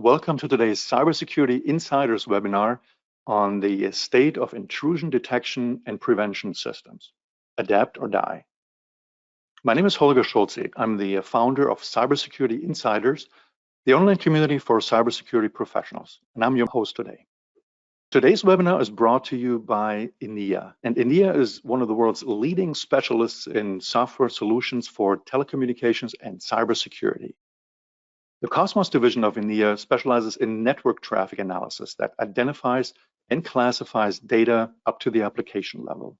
Welcome to today's Cybersecurity Insiders webinar on the state of intrusion detection and prevention systems, adapt or die. My name is Holger Schulze. I'm the founder of Cybersecurity Insiders, the online community for cybersecurity professionals, and I'm your host today. Today's webinar is brought to you by Enea, and Enea is one of the world's leading specialists in software solutions for telecommunications and cybersecurity. The Cosmos division of Enea specializes in network traffic analysis that identifies and classifies data up to the application level.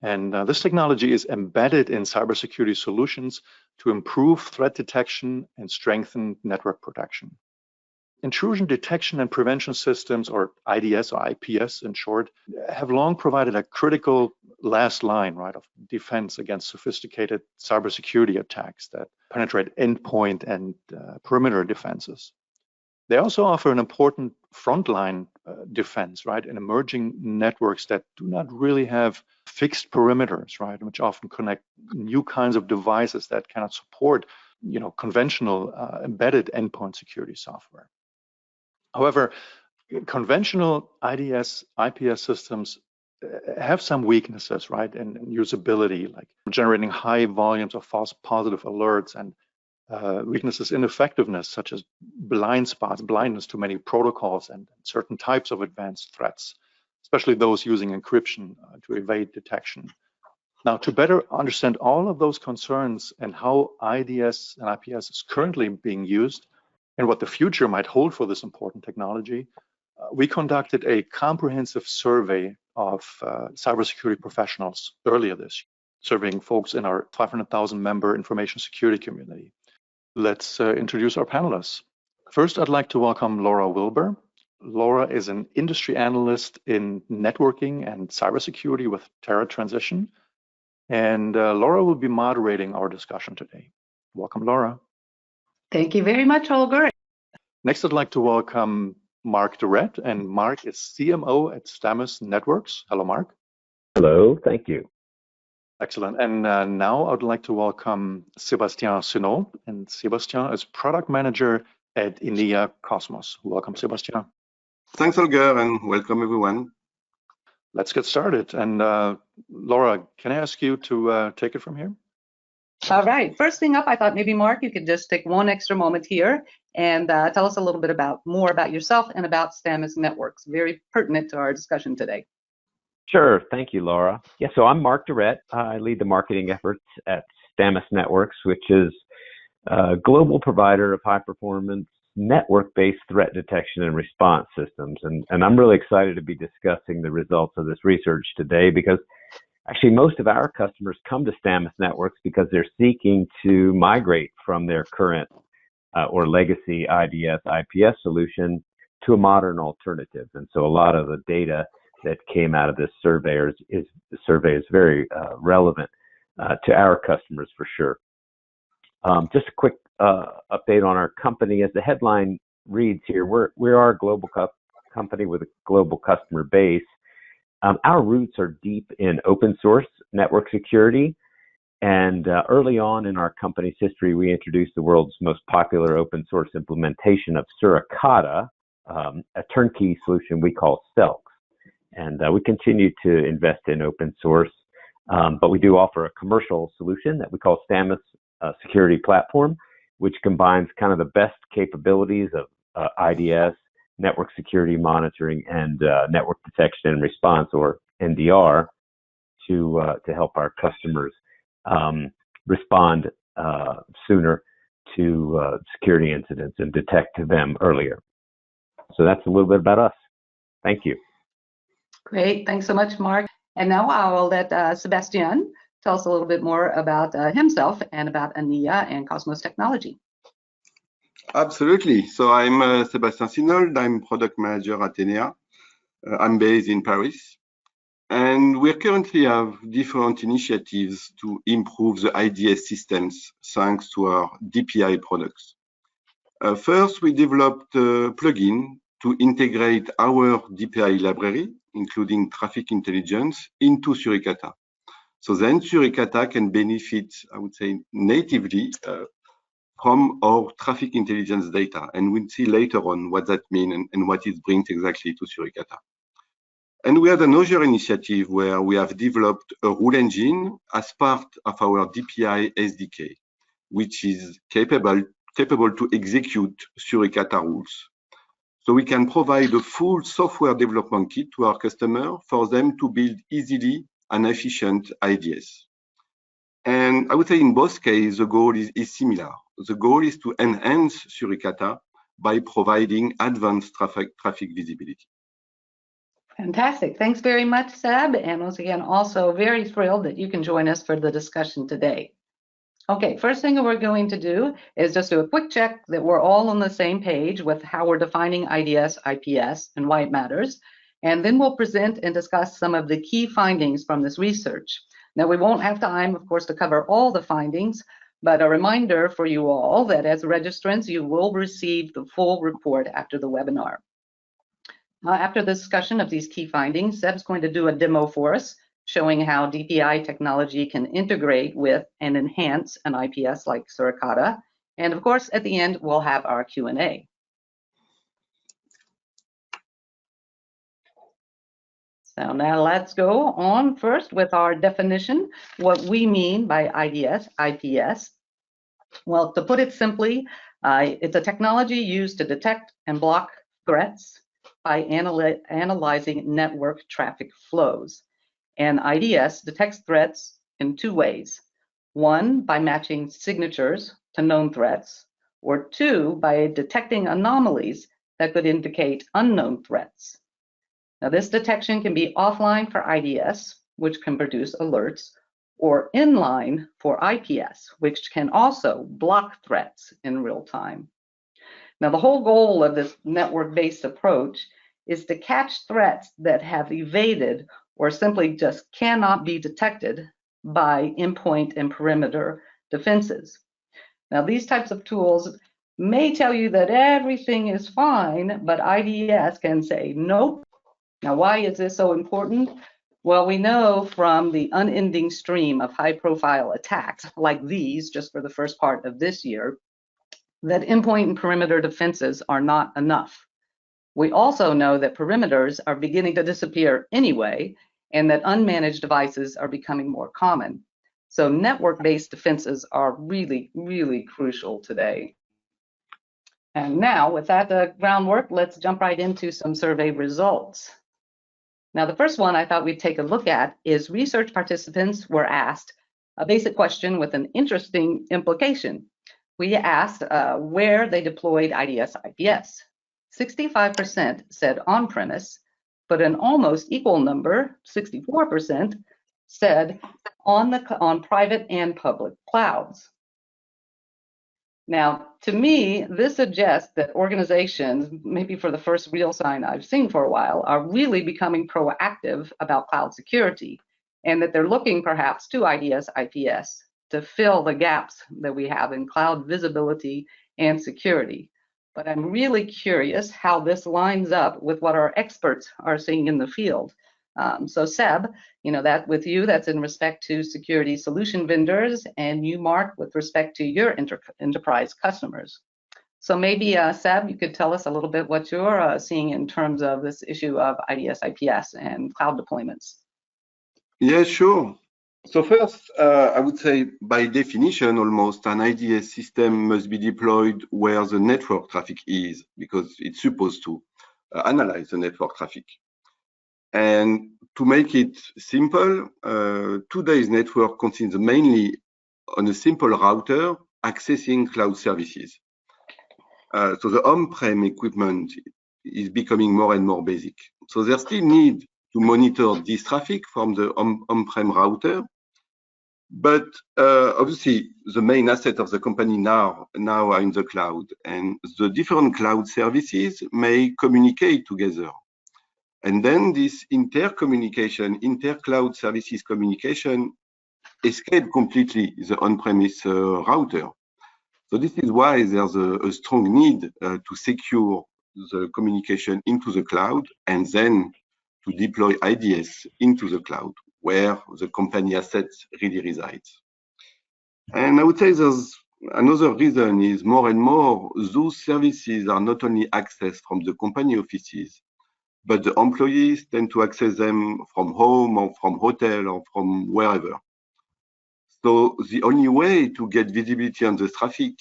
And this technology is embedded in cybersecurity solutions to improve threat detection and strengthen network protection. Intrusion detection and prevention systems, or IDS or IPS in short, have long provided a critical last line, of defense against sophisticated cybersecurity attacks that penetrate endpoint and perimeter defenses. They also offer an important frontline defense, in emerging networks that do not really have fixed perimeters, which often connect new kinds of devices that cannot support, conventional embedded endpoint security software. However, conventional IDS, IPS systems have some weaknesses, in usability, like generating high volumes of false positive alerts, and weaknesses in effectiveness, such as blind spots, blindness to many protocols and certain types of advanced threats, especially those using encryption to evade detection. Now, to better understand all of those concerns and how IDS and IPS is currently being used, and what the future might hold for this important technology, we conducted a comprehensive survey of cybersecurity professionals earlier this year, surveying folks in our 500,000 member information security community. Let's introduce our panelists. First, I'd like to welcome Laura Wilbur. Laura is an industry analyst in networking and cybersecurity with Terra Transition. And Laura will be moderating our discussion today. Welcome, Laura. Thank you very much, Holger. Next, I'd like to welcome Mark Durrett, and Mark is CMO at Stamus Networks. Hello, Mark. Hello, thank you. Excellent. And now I'd like to welcome Sébastien Sinot, and Sébastien is product manager at Enea Cosmos. Welcome, Sébastien. Thanks, Holger, and welcome everyone. Let's get started. And Laura, can I ask you to take it from here? All right. First thing up, I thought maybe, Mark, you could just take one extra moment here and tell us a little bit more about yourself and about Stamus Networks. Very pertinent to our discussion today. Sure. Thank you, Laura. Yeah, so I'm Mark Durrett. I lead the marketing efforts at Stamus Networks, which is a global provider of high-performance network-based threat detection and response systems. And I'm really excited to be discussing the results of this research today, because actually most of our customers come to Stamus Networks because they're seeking to migrate from their current or legacy IDS, IPS solution to a modern alternative. And so a lot of the data that came out of this survey is very relevant to our customers for sure. Just a quick update on our company. As the headline reads here, we are a global company with a global customer base. Our roots are deep in open source network security, and early on in our company's history, we introduced the world's most popular open source implementation of Suricata, a turnkey solution we call Selx. And we continue to invest in open source, but we do offer a commercial solution that we call Stamus Security Platform, which combines kind of the best capabilities of IDS, network security monitoring, and network detection and response, or NDR, to help our customers respond sooner to security incidents and detect them earlier. So that's a little bit about us. Thank you. Great. Thanks so much, Mark. And now I will let Sébastien tell us a little bit more about himself and about Enea and Cosmos technology. Absolutely. So I'm Sébastien Sinot. I'm product manager at Enea. I'm based in Paris. And we currently have different initiatives to improve the IDS systems thanks to our DPI products. First, we developed a plugin to integrate our DPI library, including traffic intelligence, into Suricata. So then Suricata can benefit, I would say, natively from our traffic intelligence data. And we'll see later on what that means and what it brings exactly to Suricata. And we had another initiative where we have developed a rule engine as part of our DPI SDK, which is capable to execute Suricata rules. So we can provide a full software development kit to our customer for them to build easily an efficient IDS. And I would say in both cases, the goal is similar. The goal is to enhance Suricata by providing advanced traffic visibility. Fantastic. Thanks very much, Seb. And once again, also very thrilled that you can join us for the discussion today. Okay, first thing we're going to do is just do a quick check that we're all on the same page with how we're defining IDS, IPS, and why it matters. And then we'll present and discuss some of the key findings from this research. Now, we won't have time, of course, to cover all the findings, but a reminder for you all that as registrants, you will receive the full report after the webinar. After the discussion of these key findings, Seb's going to do a demo for us, showing how DPI technology can integrate with and enhance an IPS like Suricata. And of course, at the end, we'll have our Q&A. So now let's go on first with our definition, what we mean by IDS, IPS. Well, to put it simply, it's a technology used to detect and block threats by analyzing network traffic flows. And IDS detects threats in two ways. One, by matching signatures to known threats, or two, by detecting anomalies that could indicate unknown threats. Now, this detection can be offline for IDS, which can produce alerts, or inline for IPS, which can also block threats in real time. Now, the whole goal of this network-based approach is to catch threats that have evaded or simply just cannot be detected by endpoint and perimeter defenses. Now, these types of tools may tell you that everything is fine, but IDS can say, nope. Now, why is this so important? Well, we know from the unending stream of high-profile attacks like these, just for the first part of this year, that endpoint and perimeter defenses are not enough. We also know that perimeters are beginning to disappear anyway, and that unmanaged devices are becoming more common. So network-based defenses are really, really crucial today. And now, with that groundwork, let's jump right into some survey results. Now, the first one I thought we'd take a look at is research participants were asked a basic question with an interesting implication. We asked where they deployed IDS, IPS. 65% said on-premise, but an almost equal number, 64%, said on private and public clouds. Now, to me, this suggests that organizations, maybe for the first real sign I've seen for a while, are really becoming proactive about cloud security, and that they're looking perhaps to IDS, IPS to fill the gaps that we have in cloud visibility and security. But I'm really curious how this lines up with what our experts are seeing in the field. So Seb, that with you, that's in respect to security solution vendors, and you, Mark, with respect to your enterprise customers. So maybe Seb, you could tell us a little bit what you're seeing in terms of this issue of IDS, IPS and cloud deployments. Yeah, sure. So first, I would say by definition, almost an IDS system must be deployed where the network traffic is, because it's supposed to analyze the network traffic. And to make it simple, today's network consists mainly on a simple router accessing cloud services. So the on-prem equipment is becoming more and more basic. So there's still need to monitor this traffic from the on-prem router. But obviously, the main asset of the company now are in the cloud, and the different cloud services may communicate together. And then this inter-cloud services communication escape completely the on-premise router. So this is why there's a strong need to secure the communication into the cloud and then to deploy IDS into the cloud where the company assets really resides. And I would say there's Another reason is more and more those services are not only accessed from the company offices, but the employees tend to access them from home or from hotel or from wherever. So the only way to get visibility on the traffic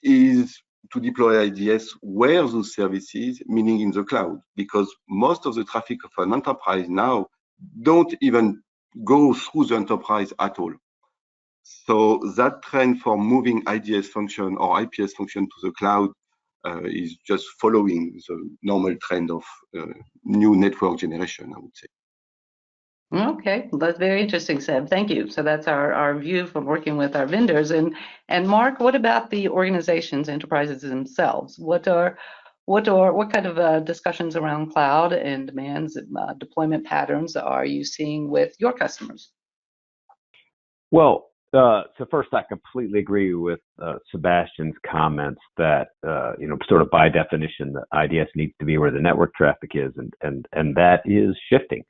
is to deploy IDS where those services, meaning in the cloud, because most of the traffic of an enterprise now don't even go through the enterprise at all. So that trend for moving IDS function or IPS function to the cloud is just following the normal trend of new network generation, I would say. Okay, well, that's very interesting, Seb. Thank you. So that's our view from working with our vendors. And Mark, what about the organizations, enterprises themselves? What kind of discussions around cloud and demands, deployment patterns are you seeing with your customers? Well, so first, I completely agree with Sebastian's comments that sort of by definition, the IDS needs to be where the network traffic is, and that is shifting.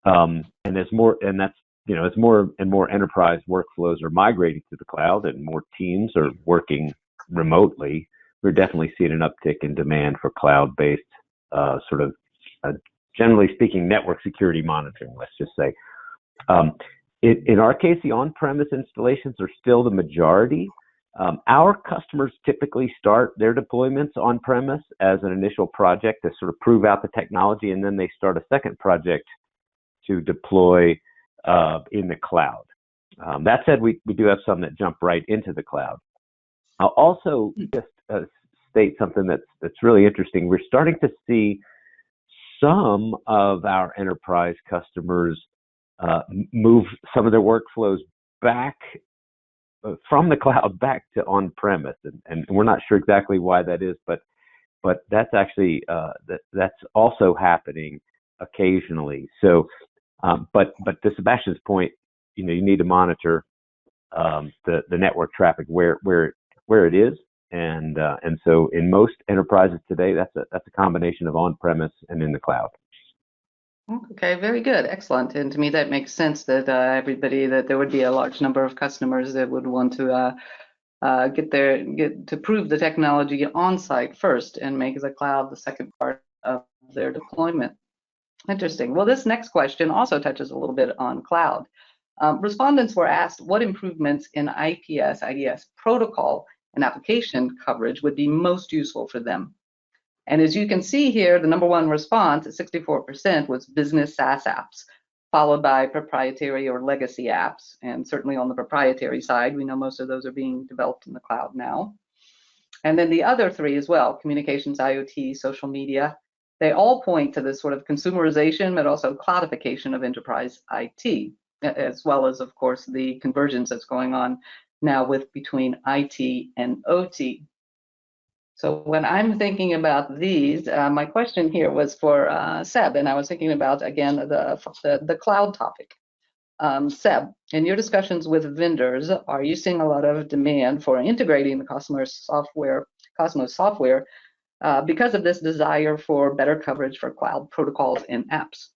And as more and more enterprise workflows are migrating to the cloud, and more teams are working remotely, we're definitely seeing an uptick in demand for cloud-based, generally speaking, network security monitoring. Let's just say. In our case, the on-premise installations are still the majority. Our customers typically start their deployments on-premise as an initial project to sort of prove out the technology, and then they start a second project to deploy in the cloud. That said, we do have some that jump right into the cloud. I'll also just state something that's really interesting. We're starting to see some of our enterprise customers move some of their workflows back from the cloud back to on-premise, and we're not sure exactly why that is, but that's actually that's also happening occasionally. So, but to Sebastian's point, you need to monitor the network traffic where it is, and so in most enterprises today, that's a combination of on-premise and in the cloud. Okay, very good, excellent. And to me, that makes sense that that there would be a large number of customers that would want to get to prove the technology on site first and make the cloud the second part of their deployment. Interesting. Well, this next question also touches a little bit on cloud. Respondents were asked what improvements in IPS, IDS protocol and application coverage would be most useful for them. And as you can see here, the number one response at 64% was business SaaS apps, followed by proprietary or legacy apps. And certainly on the proprietary side, we know most of those are being developed in the cloud now. And then the other three as well, communications, IoT, social media, they all point to this sort of consumerization, but also cloudification of enterprise IT, as well as, of course, the convergence that's going on now between IT and OT. So when I'm thinking about these, my question here was for Seb, and I was thinking about, again, the cloud topic. Seb, in your discussions with vendors, are you seeing a lot of demand for integrating the Cosmos software because of this desire for better coverage for cloud protocols and apps?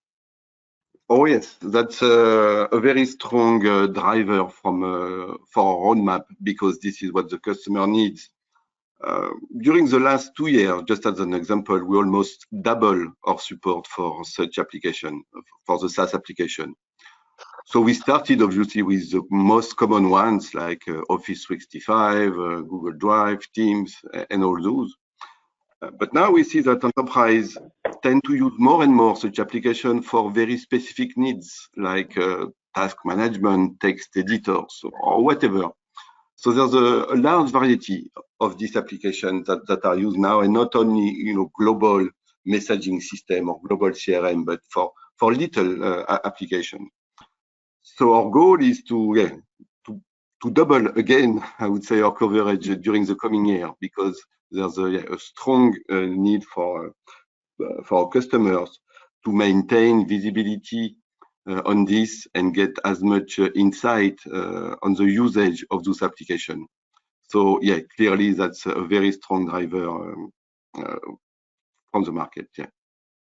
Oh yes, that's a very strong driver for our roadmap, because this is what the customer needs. During the last 2 years, just as an example, we almost double our support for such application, for the SaaS application. So we started obviously with the most common ones like Office 365, Google Drive, Teams, and all those. But now we see that enterprise tend to use more and more such application for very specific needs, like task management, text editors, or whatever. So there's a large variety of these applications that are used now, and not only global messaging system or global CRM, but for little application. So our goal is to double again, I would say, our coverage during the coming year, because there's a strong need for our customers to maintain visibility on this and get as much insight on the usage of those applications. So yeah, clearly that's a very strong driver from the market. Yeah.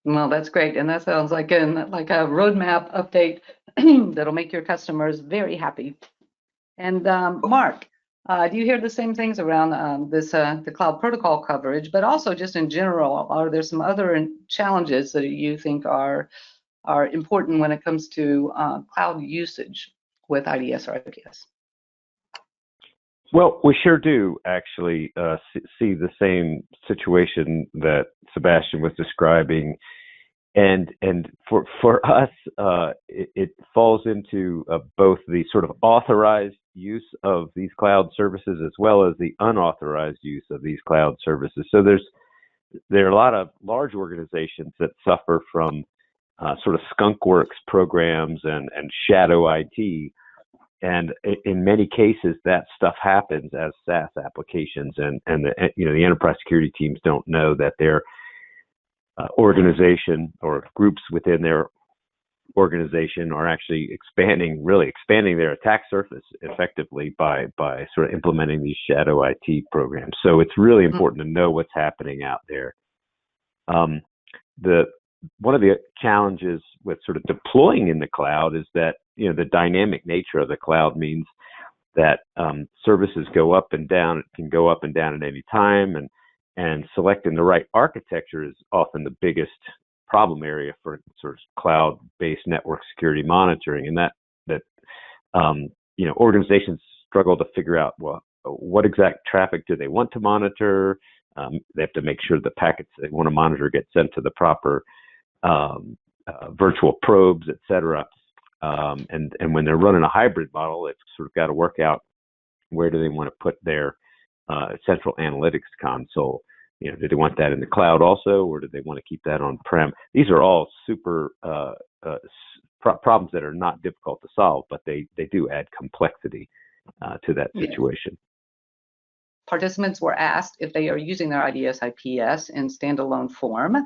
Well, that's great, and that sounds like a roadmap update that'll make your customers very happy. And Mark, Do you hear the same things around the cloud protocol coverage, but also just in general? Are there some other challenges that you think are important when it comes to cloud usage with IDS or IPS? Well, we sure do actually see the same situation that Sebastian was describing, and for us, it falls into both the sort of authorized use of these cloud services as well as the unauthorized use of these cloud services. So there are a lot of large organizations that suffer from sort of skunkworks programs and shadow IT. And in many cases, that stuff happens as SaaS applications, and the enterprise security teams don't know that their organization or groups within their organization are actually expanding their attack surface effectively by sort of implementing these shadow IT programs. So it's really important to know what's happening out there. One of the challenges with sort of deploying in the cloud is that the dynamic nature of the cloud means that services go up and down. It can go up and down at any time, and selecting the right architecture is often the biggest problem area for sort of cloud-based network security monitoring, and that organizations struggle to figure out, well, what exact traffic do they want to monitor. They have to make sure the packets they want to monitor get sent to the proper virtual probes, et cetera. And when they're running a hybrid model, they've sort of got to work out where do they want to put their central analytics console. Do they want that in the cloud also, or do they want to keep that on-prem? These are all super problems that are not difficult to solve, but they do add complexity to that situation. Participants were asked if they are using their IDS IPS in standalone form.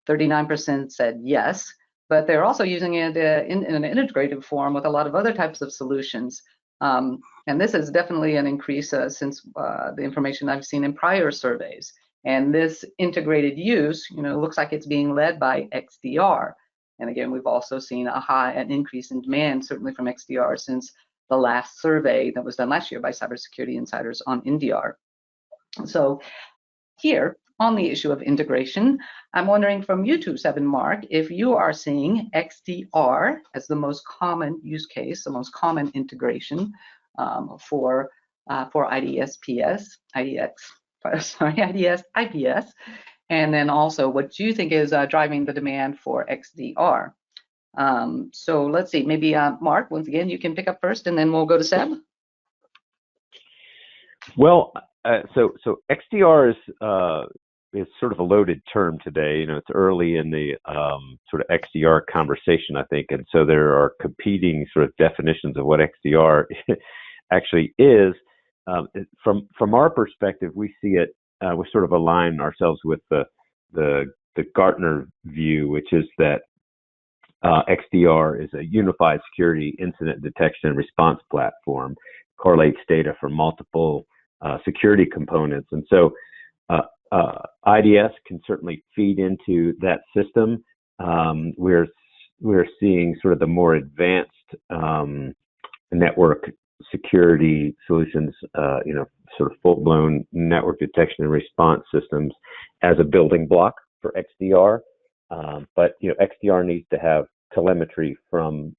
39% said yes, but they're also using it in an integrated form with a lot of other types of solutions. And this is definitely an increase since the information I've seen in prior surveys. And this integrated use, looks like it's being led by XDR. And again, we've also seen an increase in demand, certainly from XDR, since the last survey that was done last year by Cybersecurity Insiders on NDR. So here, on the issue of integration, I'm wondering from you two, Seb and Mark, if you are seeing XDR as the most common use case, the most common integration for IDS, IPS, and then also what you think is driving the demand for XDR. So let's see, maybe Mark, once again, you can pick up first, and then we'll go to Seb. Well, so XDR is sort of a loaded term today. It's early in the sort of XDR conversation, I think, and so there are competing sort of definitions of what XDR actually is. From our perspective, we see it. We sort of align ourselves with the Gartner view, which is that XDR is a unified security incident detection and response platform, correlates data from multiple security components, and so IDS can certainly feed into that system. We're seeing sort of the more advanced network security solutions, sort of full-blown network detection and response systems as a building block for XDR. But XDR needs to have telemetry from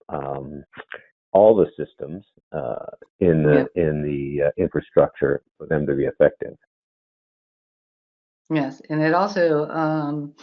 all the systems in the infrastructure for them to be effective. Yes, and it also,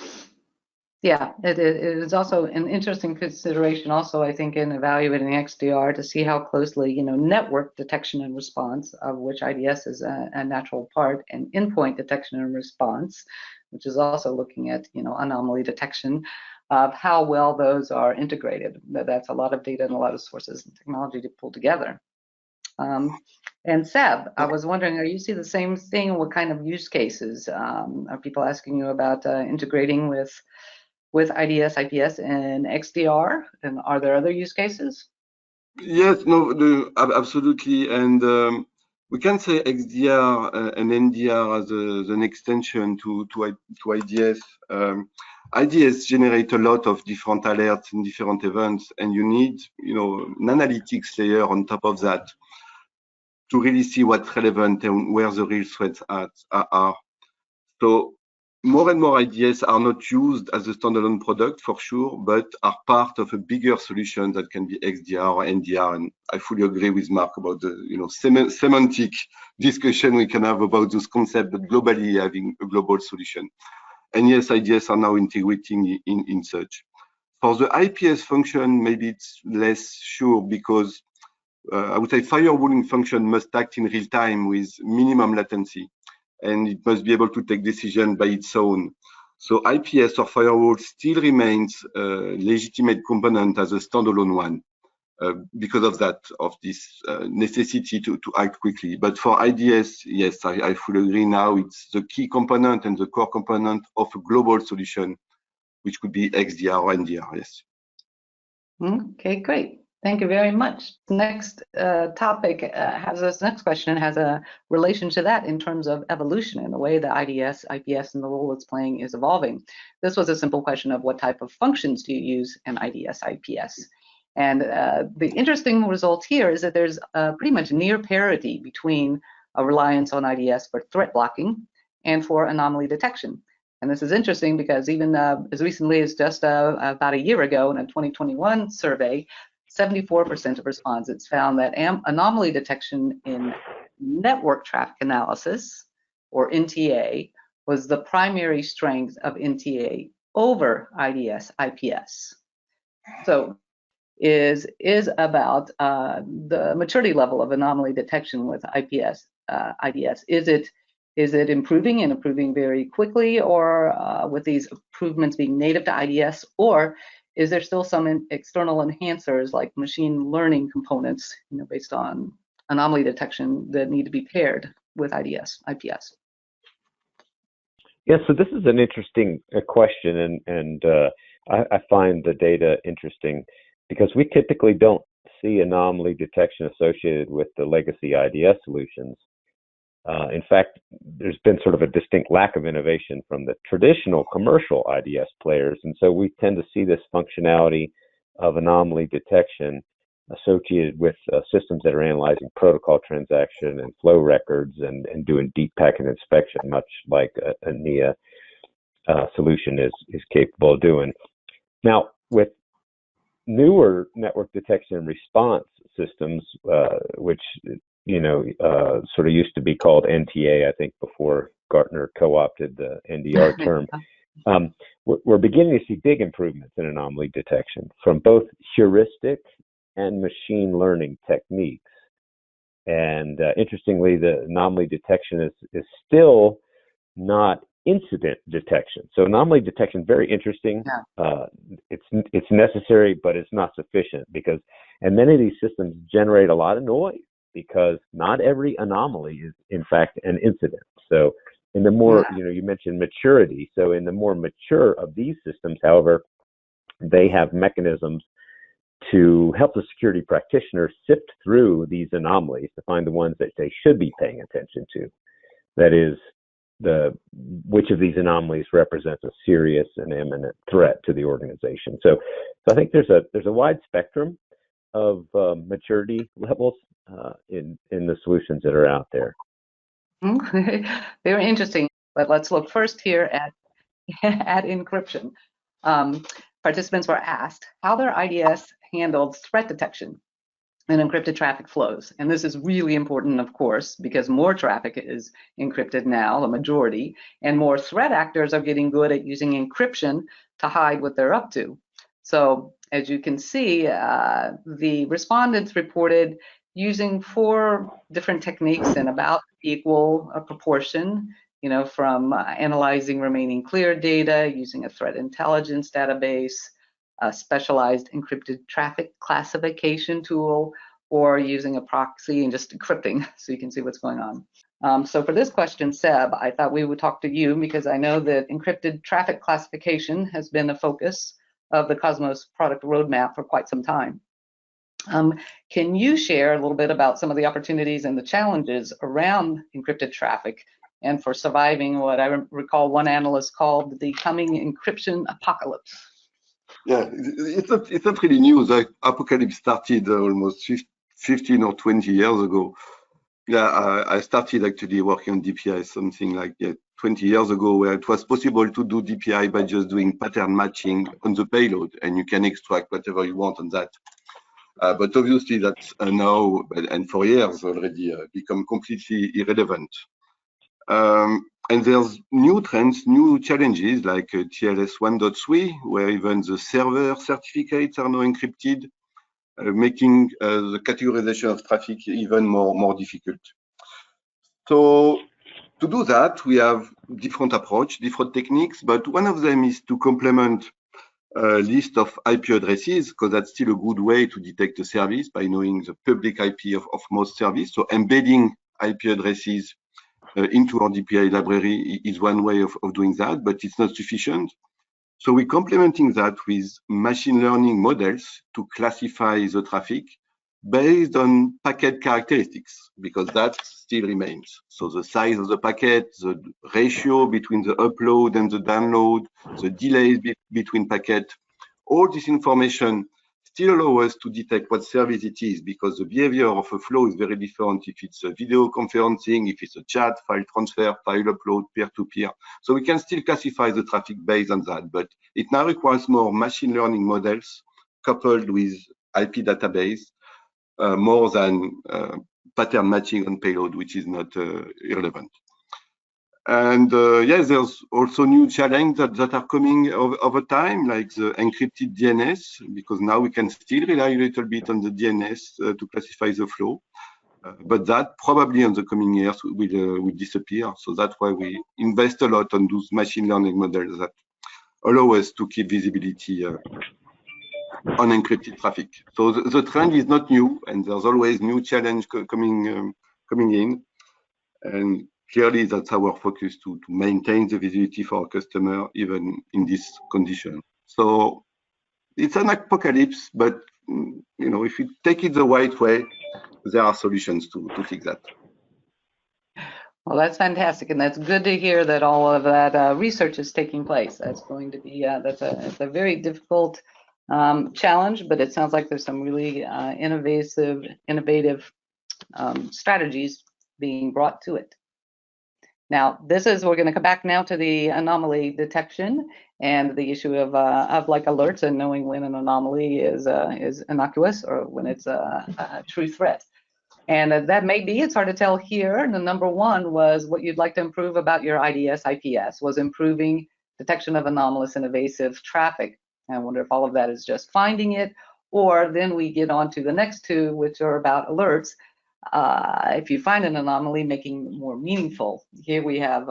it is also an interesting consideration also, I think, in evaluating XDR to see how closely, network detection and response, of which IDS is a natural part, and endpoint detection and response, which is also looking at, anomaly detection, of how well those are integrated. That's a lot of data and a lot of sources and technology to pull together. And Seb, I was wondering, are you see the same thing? What kind of use cases are people asking you about integrating with IDS, IPS, and XDR? And are there other use cases? Yes, no, absolutely. And we can say XDR and NDR as an extension to IDS. IDS generate a lot of different alerts and different events, and you need, an analytics layer on top of that. to really see what's relevant and where the real threats are. So more and more IDS are not used as a standalone product for sure, but are part of a bigger solution that can be XDR or NDR. And I fully agree with Mark about the semantic discussion we can have about those concepts, but globally having a global solution. And yes, IDS are now integrating in such. For the IPS function, maybe it's less sure because I would say firewalling function must act in real time with minimum latency, and it must be able to take decision by its own. So IPS or firewall still remains a legitimate component as a standalone one because of this necessity to act quickly. But for IDS, yes, I fully agree now. It's the key component and the core component of a global solution, which could be XDR or NDR, yes. Okay, great. Thank you very much. Next topic next question has a relation to that in terms of evolution and the way the IDS, IPS, and the role it's playing is evolving. This was a simple question of what type of functions do you use in IDS, IPS? And the interesting result here is that there's pretty much near parity between a reliance on IDS for threat blocking and for anomaly detection. And this is interesting because even as recently as just about a year ago in a 2021 survey, 74% of respondents found that anomaly detection in network traffic analysis, or NTA, was the primary strength of NTA over IDS, IPS. So is about the maturity level of anomaly detection with IPS, IDS. Is it improving and improving very quickly, or with these improvements being native to IDS, or is there still some external enhancers like machine learning components, based on anomaly detection that need to be paired with IDS, IPS? Yeah, so this is an interesting question, and I find the data interesting because we typically don't see anomaly detection associated with the legacy IDS solutions. In fact, there's been sort of a distinct lack of innovation from the traditional commercial IDS players, and so we tend to see this functionality of anomaly detection associated with systems that are analyzing protocol transaction and flow records and doing deep packet inspection, much like a Enea solution is capable of doing. Now, with newer network detection and response systems, which sort of used to be called NTA, I think, before Gartner co-opted the NDR term. We're beginning to see big improvements in anomaly detection from both heuristic and machine learning techniques. And interestingly, the anomaly detection is still not incident detection. So anomaly detection, very interesting. Yeah. It's necessary, but it's not sufficient and many of these systems generate a lot of noise, because not every anomaly is, in fact, an incident. So in the more, you mentioned maturity. So in the more mature of these systems, however, they have mechanisms to help the security practitioner sift through these anomalies to find the ones that they should be paying attention to. That is, which of these anomalies represents a serious and imminent threat to the organization. So I think there's a wide spectrum of maturity levels in the solutions that are out there. Very interesting. But let's look first here at encryption. Participants were asked how their IDS handled threat detection and encrypted traffic flows. And this is really important, of course, because more traffic is encrypted now, the majority, and more threat actors are getting good at using encryption to hide what they're up to. So as you can see, the respondents reported using 4 different techniques in about equal proportion, from analyzing remaining clear data, using a threat intelligence database, a specialized encrypted traffic classification tool, or using a proxy and just encrypting so you can see what's going on. So for this question, Seb, I thought we would talk to you because I know that encrypted traffic classification has been a focus of the Cosmos product roadmap for quite some time. Can you share a little bit about some of the opportunities and the challenges around encrypted traffic and for surviving what I recall one analyst called the coming encryption apocalypse? Yeah, it's not really new. The apocalypse started almost 15 or 20 years ago. Yeah, I started actually working on DPI something like 20 years ago, where it was possible to do DPI by just doing pattern matching on the payload, and you can extract whatever you want on that. But obviously that's now, and for years already, become completely irrelevant. And there's new trends, new challenges like TLS 1.3, where even the server certificates are now encrypted, making the categorization of traffic even more difficult. So to do that, we have different approach, different techniques, but one of them is to complement a list of IP addresses, because that's still a good way to detect a service by knowing the public IP of most service. So embedding IP addresses into our DPI library is one way of doing that, but it's not sufficient. So we're complementing that with machine learning models to classify the traffic based on packet characteristics, because that still remains. So the size of the packet, the ratio between the upload and the download, the delays between packets, all this information still allow us to detect what service it is, because the behavior of a flow is very different if it's a video conferencing, if it's a chat, file transfer, file upload, peer-to-peer. So we can still classify the traffic based on that, but it now requires more machine learning models coupled with IP database, more than pattern matching on payload, which is not irrelevant. And yes, there's also new challenges that are coming over time, like the encrypted DNS, because now we can still rely a little bit on the DNS to classify the flow. But that probably in the coming years will disappear. So that's why we invest a lot on those machine learning models that allow us to keep visibility on encrypted traffic. So the trend is not new, and there's always new challenge coming in. And clearly, that's our focus to maintain the visibility for our customer, even in this condition. So it's an apocalypse, but if you take it the right way, there are solutions to fix that. Well, that's fantastic, and that's good to hear that all of that research is taking place. That's going to be it's a very difficult challenge, but it sounds like there's some really innovative strategies being brought to it. Now, we're going to come back now to the anomaly detection and the issue of like alerts and knowing when an anomaly is innocuous or when it's a true threat. And that may be, it's hard to tell here. The number one was what you'd like to improve about your IDS, IPS, was improving detection of anomalous and evasive traffic. I wonder if all of that is just finding it, or then we get on to the next two, which are about alerts. If you find an anomaly, making it more meaningful. Here we have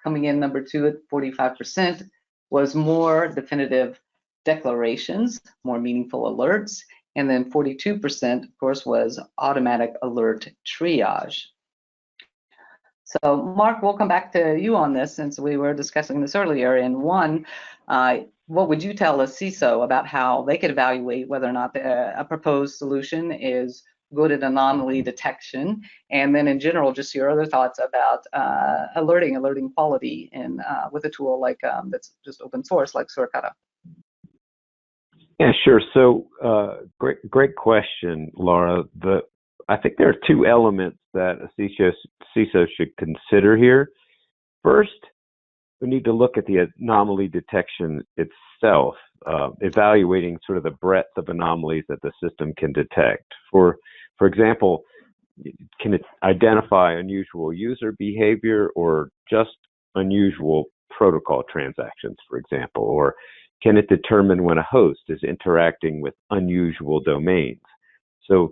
coming in number two at 45% was more definitive declarations, more meaningful alerts. And then 42%, of course, was automatic alert triage. So, Mark, we'll come back to you on this since we were discussing this earlier. In one, what would you tell a CISO about how they could evaluate whether or not a proposed solution is good at anomaly detection? And then in general, just your other thoughts about alerting quality and with a tool like that's just open source like Suricata. Yeah, sure. So great question, Laura. I think there are two elements that a CISO should consider here. First, we need to look at the anomaly detection itself, evaluating sort of the breadth of anomalies that the system can detect. For example, can it identify unusual user behavior or just unusual protocol transactions, for example, or can it determine when a host is interacting with unusual domains? So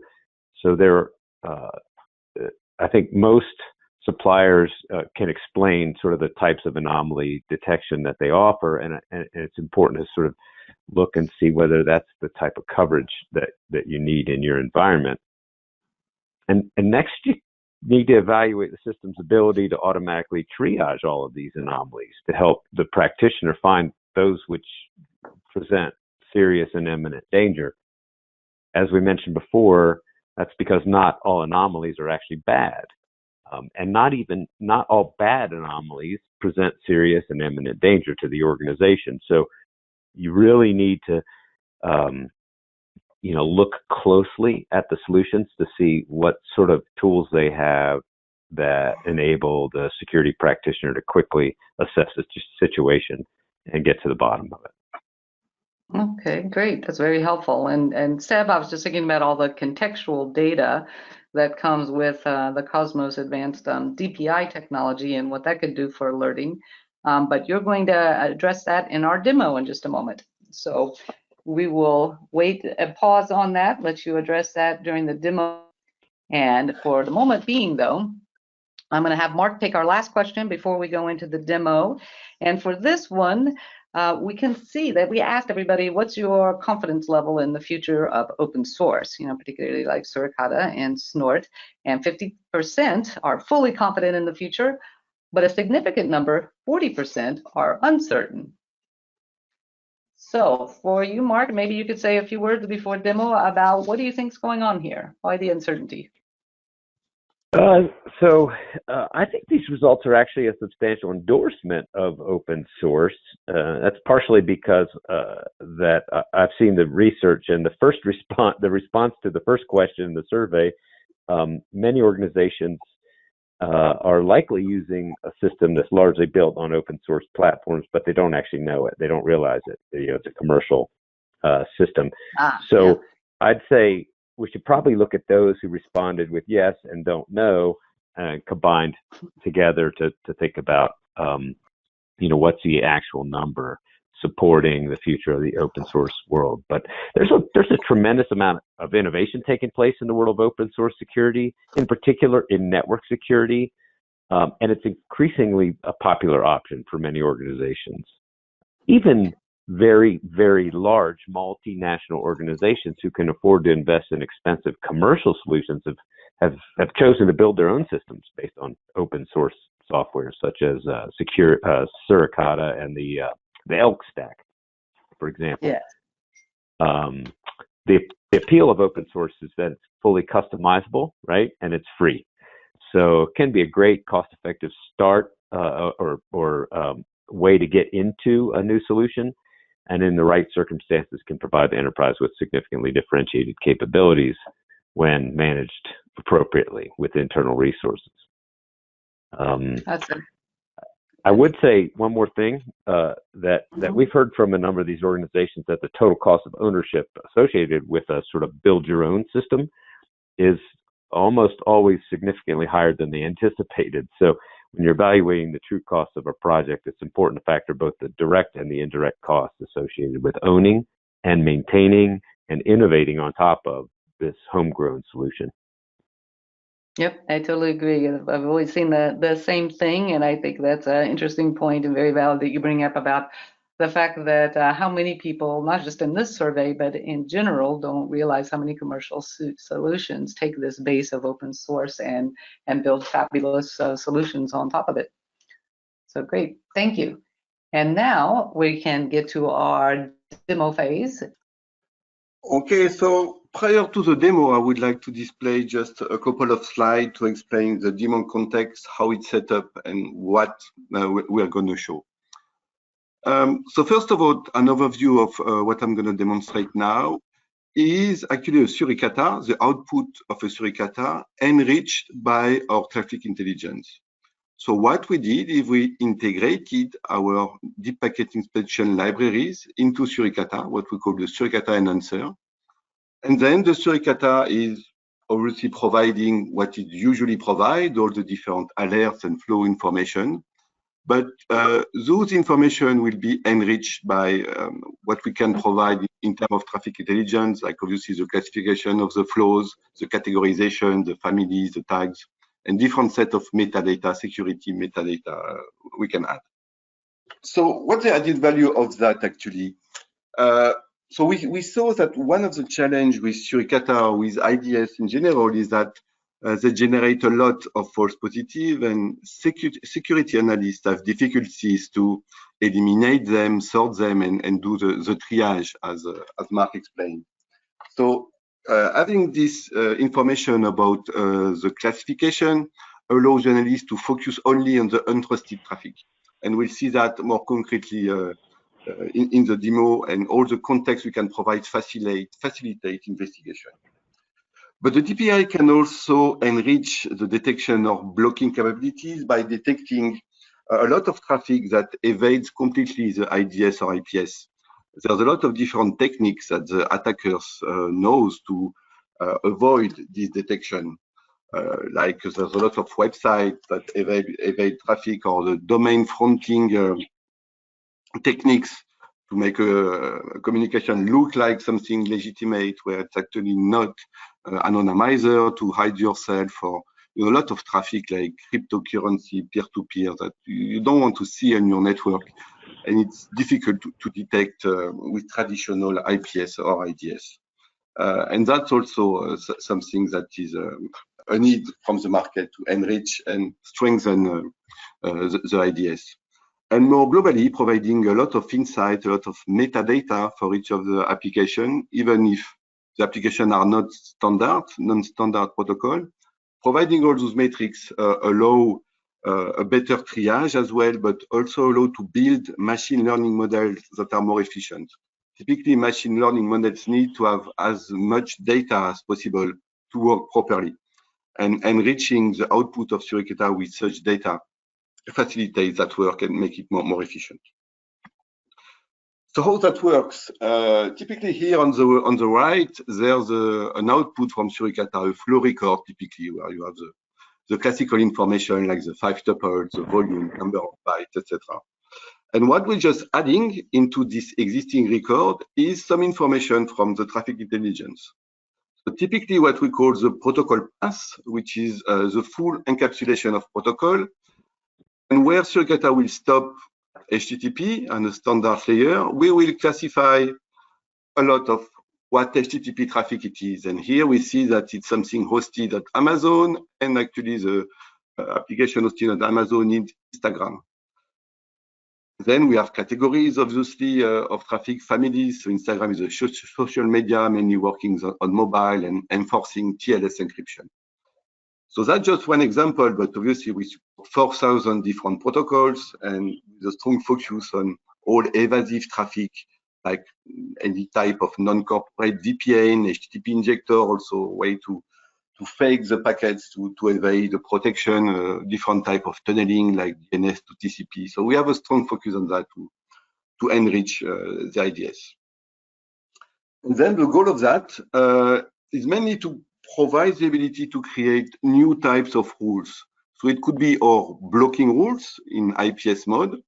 there, I think most suppliers can explain sort of the types of anomaly detection that they offer, and it's important to sort of look and see whether that's the type of coverage that you need in your environment. And next, you need to evaluate the system's ability to automatically triage all of these anomalies to help the practitioner find those which present serious and imminent danger. As we mentioned before, that's because not all anomalies are actually bad. And not all bad anomalies present serious and imminent danger to the organization. So you really need to look closely at the solutions to see what sort of tools they have that enable the security practitioner to quickly assess the situation and get to the bottom of it. Okay, great. That's very helpful. And Seb, I was just thinking about all the contextual data that comes with the Cosmos Advanced DPI technology and what that could do for alerting. But you're going to address that in our demo in just a moment. So we will wait and pause on that, let you address that during the demo. And for the moment being, though, I'm going to have Mark take our last question before we go into the demo. And for this one, we can see that we asked everybody, what's your confidence level in the future of open source, particularly like Suricata and Snort, and 50% are fully confident in the future, but a significant number, 40%, are uncertain. So for you, Mark, maybe you could say a few words before demo about what do you think is going on here? Why the uncertainty? I think these results are actually a substantial endorsement of open source. That's partially because that I've seen the research and the response to the first question in the survey. Many organizations are likely using a system that's largely built on open source platforms, but they don't actually know it. They don't realize it. It's a commercial system. Yeah. I'd say we should probably look at those who responded with yes and don't know, combined together to think about, what's the actual number supporting the future of the open source world. But there's a tremendous amount of innovation taking place in the world of open source security, in particular in network security, and it's increasingly a popular option for many organizations. Even very, very large multinational organizations who can afford to invest in expensive commercial solutions have chosen to build their own systems based on open source software, such as Suricata and the Elk stack, for example. Yes. The appeal of open source is that it's fully customizable, right, and it's free. So it can be a great cost-effective start or way to get into a new solution, and in the right circumstances can provide the enterprise with significantly differentiated capabilities when managed appropriately with internal resources. I would say one more thing that we've heard from a number of these organizations, that the total cost of ownership associated with a sort of build your own system is almost always significantly higher than they anticipated. So when you're evaluating the true cost of a project, it's important to factor both the direct and the indirect costs associated with owning and maintaining and innovating on top of this homegrown solution. Yep, I totally agree. I've always seen the same thing, and I think that's an interesting point and very valid that you bring up about the fact that how many people, not just in this survey, but in general, don't realize how many commercial solutions take this base of open source and build fabulous solutions on top of it. So great, thank you. And now we can get to our demo phase. Okay, so prior to the demo, I would like to display just a couple of slides to explain the demo context, how it's set up, and what we're going to show. So first of all, an overview of what I'm going to demonstrate now is actually a Suricata, the output of a Suricata enriched by our traffic intelligence. So what we did is we integrated our deep packet inspection libraries into Suricata, what we call the Suricata enhancer. And then the Suricata is obviously providing what it usually provides, all the different alerts and flow information. But those information will be enriched by what we can provide in terms of traffic intelligence, like obviously the classification of the flows, the categorization, the families, the tags, and different set of metadata, security metadata we can add. So what's the added value of that actually? So we saw that one of the challenges with Suricata, with IDS in general, is that they generate a lot of false positive, and security analysts have difficulties to eliminate them, sort them, and do the triage, as Mark explained. So having this information about the classification allows analysts to focus only on the untrusted traffic. And we'll see that more concretely in the demo, and all the context we can provide facilitate investigation. But the DPI can also enrich the detection or blocking capabilities by detecting a lot of traffic that evades completely the IDS or IPS. There's a lot of different techniques that the attackers knows to avoid this detection. Like there's a lot of websites that evade traffic, or the domain fronting techniques to make a communication look like something legitimate where it's actually not, anonymizer to hide yourself, or a lot of traffic like cryptocurrency, peer-to-peer that you don't want to see on your network, and it's difficult to detect with traditional IPS or IDS. And that's also something that is a need from the market to enrich and strengthen the IDS. And more globally, providing a lot of insight, a lot of metadata for each of the application, even if the application are not standard, non-standard protocol. Providing all those metrics allow a better triage as well, but also allow to build machine learning models that are more efficient. Typically, machine learning models need to have as much data as possible to work properly. And enriching the output of Suricata with such data facilitates that work and make it more efficient. So how that works? Typically here on the right, there's an output from Suricata, a flow record, typically where you have the classical information like the 5 tuples, the volume, number of bytes, etc. And what we're just adding into this existing record is some information from the traffic intelligence. So typically what we call the protocol path, which is the full encapsulation of protocol, and where Suricata will stop HTTP and a standard layer, we will classify a lot of what HTTP traffic it is. And here we see that it's something hosted at Amazon, and actually the application hosted at Amazon is Instagram. Then we have categories, obviously, of traffic families. So Instagram is a social media, mainly working on mobile and enforcing TLS encryption. So that's just one example, but obviously we support 4,000 different protocols, and with a strong focus on all evasive traffic, like any type of non-corporate VPN, HTTP injector, also a way to fake the packets to evade the protection, different type of tunneling like DNS to TCP. So we have a strong focus on that to enrich the IDS. And then the goal of that is mainly to provide the ability to create new types of rules. So it could be our blocking rules in IPS mode.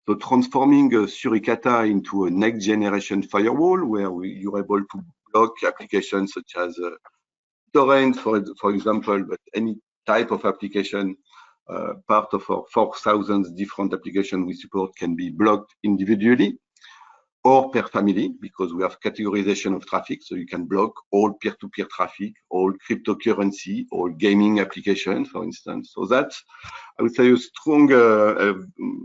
So transforming Suricata into a next generation firewall where you're able to block applications such as torrent, for example, but any type of application, part of our 4,000 different applications we support can be blocked individually or per family, because we have categorization of traffic. So you can block all peer-to-peer traffic, all cryptocurrency, all gaming applications, for instance. So that's, I would say, a strong,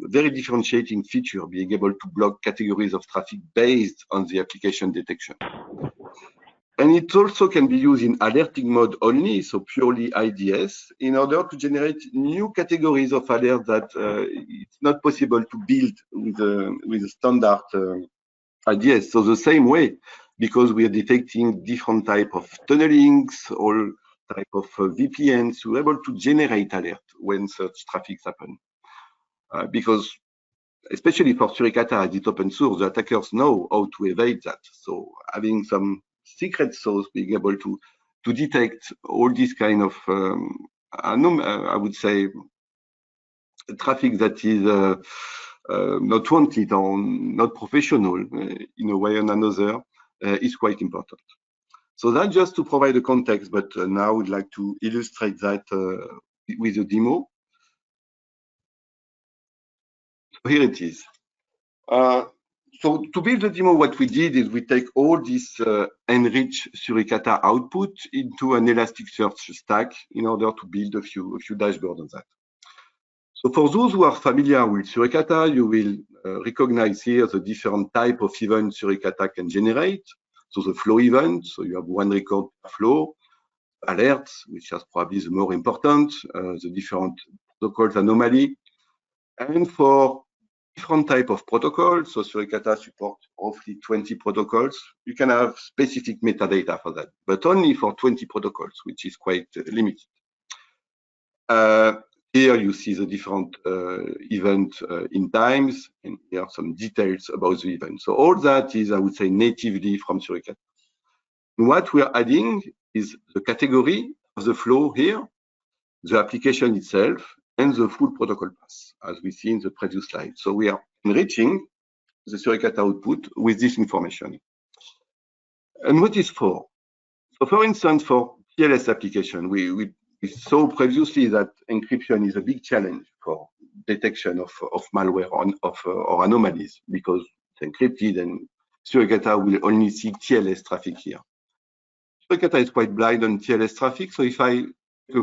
very differentiating feature, being able to block categories of traffic based on the application detection. And it also can be used in alerting mode only, so purely IDS, in order to generate new categories of alert that it's not possible to build with a standard IDS. So the same way, because we are detecting different type of tunnelings, all type of VPNs, we're able to generate alert when such traffic happen. Because especially for Suricata as it's open source, the attackers know how to evade that. So having some secret source, being able to detect all this kind of, I would say, traffic that is not wanted or not professional in a way or another is quite important. So that's just to provide a context, but now I would like to illustrate that with a demo. So here it is. So to build the demo, what we did is we take all this enriched Suricata output into an Elasticsearch stack in order to build a few dashboards on that. So for those who are familiar with Suricata, you will recognize here the different type of events Suricata can generate. So the flow event, so you have one record per flow, alerts, which is probably the more important, the different protocols anomaly, and for different type of protocols. So Suricata supports roughly 20 protocols. You can have specific metadata for that, but only for 20 protocols, which is quite limited. Here you see the different event in times, and here are some details about the event. So all that is, I would say, natively from Suricata. What we are adding is the category of the flow here, the application itself, and the full protocol path, as we see in the previous slide. So we are enriching the Suricata output with this information. And what is for? So for instance, for TLS application, we saw previously that encryption is a big challenge for detection of malware or anomalies, because it's encrypted and Suricata will only see TLS traffic here. Suricata is quite blind on TLS traffic, so if I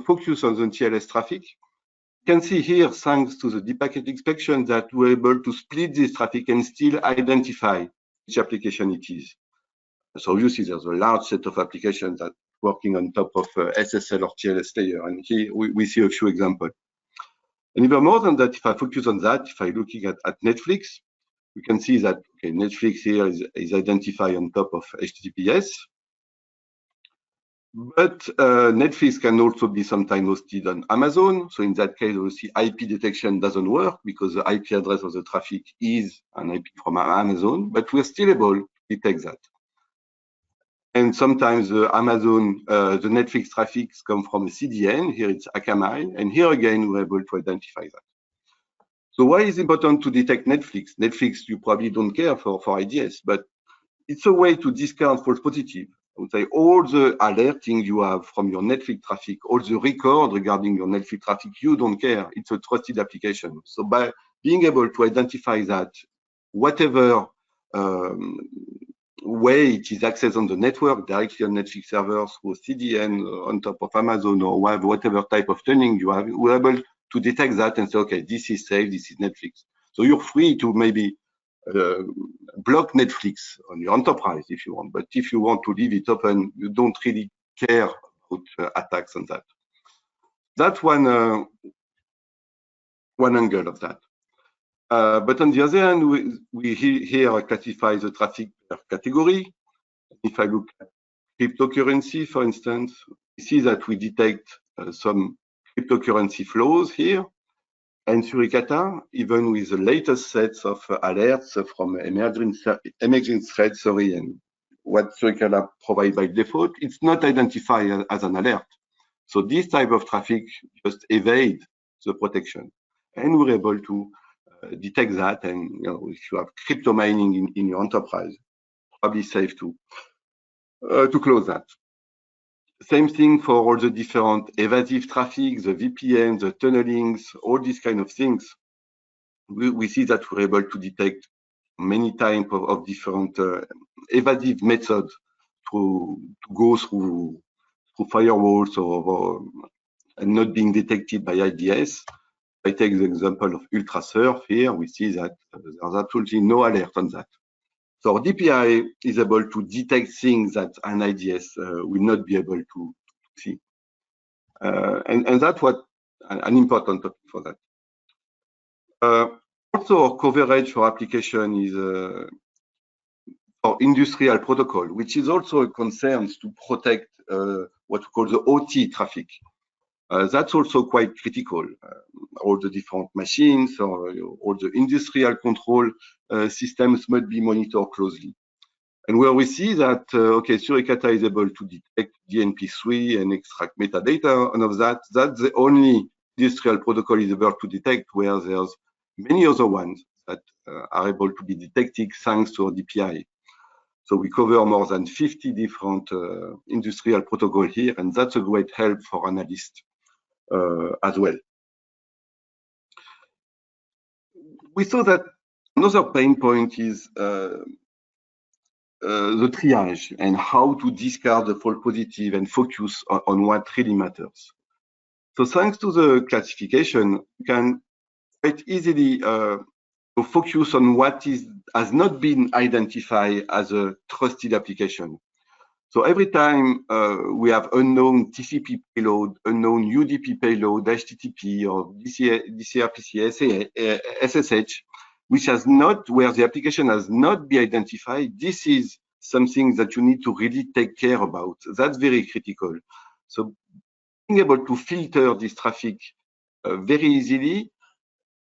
focus on the TLS traffic, you can see here, thanks to the deep packet inspection, that we're able to split this traffic and still identify which application it is. So obviously there's a large set of applications that working on top of SSL or TLS layer, and here we see a few examples. And even more than that, if I focus on that, if I'm looking at Netflix, we can see that okay, Netflix here is identified on top of HTTPS. But Netflix can also be sometimes hosted on Amazon. So in that case, obviously IP detection doesn't work because the IP address of the traffic is an IP from Amazon, but we're still able to detect that. And sometimes the the Netflix traffic comes from a CDN. Here it's Akamai, and here again we're able to identify that. So why is it important to detect Netflix? Netflix, you probably don't care for IDS, but it's a way to discount false positive. I would say all the alerting you have from your Netflix traffic, all the record regarding your Netflix traffic, you don't care. It's a trusted application. So by being able to identify that, whatever way it is accessed on the network, directly on Netflix servers, through CDN on top of Amazon or whatever type of tuning you have, we're able to detect that and say, okay, this is safe, this is Netflix. So you're free to maybe block Netflix on your enterprise if you want, but if you want to leave it open, you don't really care about attacks on that. That's one angle of that. But on the other hand, we here classify the traffic per category. If I look at cryptocurrency, for instance, we see that we detect some cryptocurrency flows here. And Suricata, even with the latest sets of alerts from emerging threats, and what Suricata provides by default, it's not identified as an alert. So this type of traffic just evade the protection. And we're able to detect that. And if you have crypto mining in your enterprise, probably safe to close that. Same thing for all the different evasive traffic, the VPN, the tunnelings, all these kind of things. We see that we're able to detect many types of different evasive methods to go through firewalls and not being detected by IDS. I take the example of UltraSurf here. We see that there's absolutely no alert on that. So DPI is able to detect things that an IDS will not be able to see. And that's what an important topic for that. Also, our coverage for application is for industrial protocol, which is also a concern to protect what we call the OT traffic. That's also quite critical. All the different machines or all the industrial control systems must be monitored closely. And where we see that, okay, Suricata is able to detect DNP3 and extract metadata, and of that, that's the only industrial protocol is able to detect, where there's many other ones that are able to be detected thanks to our DPI. So we cover more than 50 different industrial protocols here, and that's a great help for analysts as well. We saw that another pain point is the triage and how to discard the false positive and focus on what really matters. So thanks to the classification, you can quite easily focus on what has not been identified as a trusted application. So every time we have unknown TCP payload, unknown UDP payload, HTTP or DCRPC, SSH, where the application has not been identified, this is something that you need to really take care about. That's very critical. So being able to filter this traffic very easily,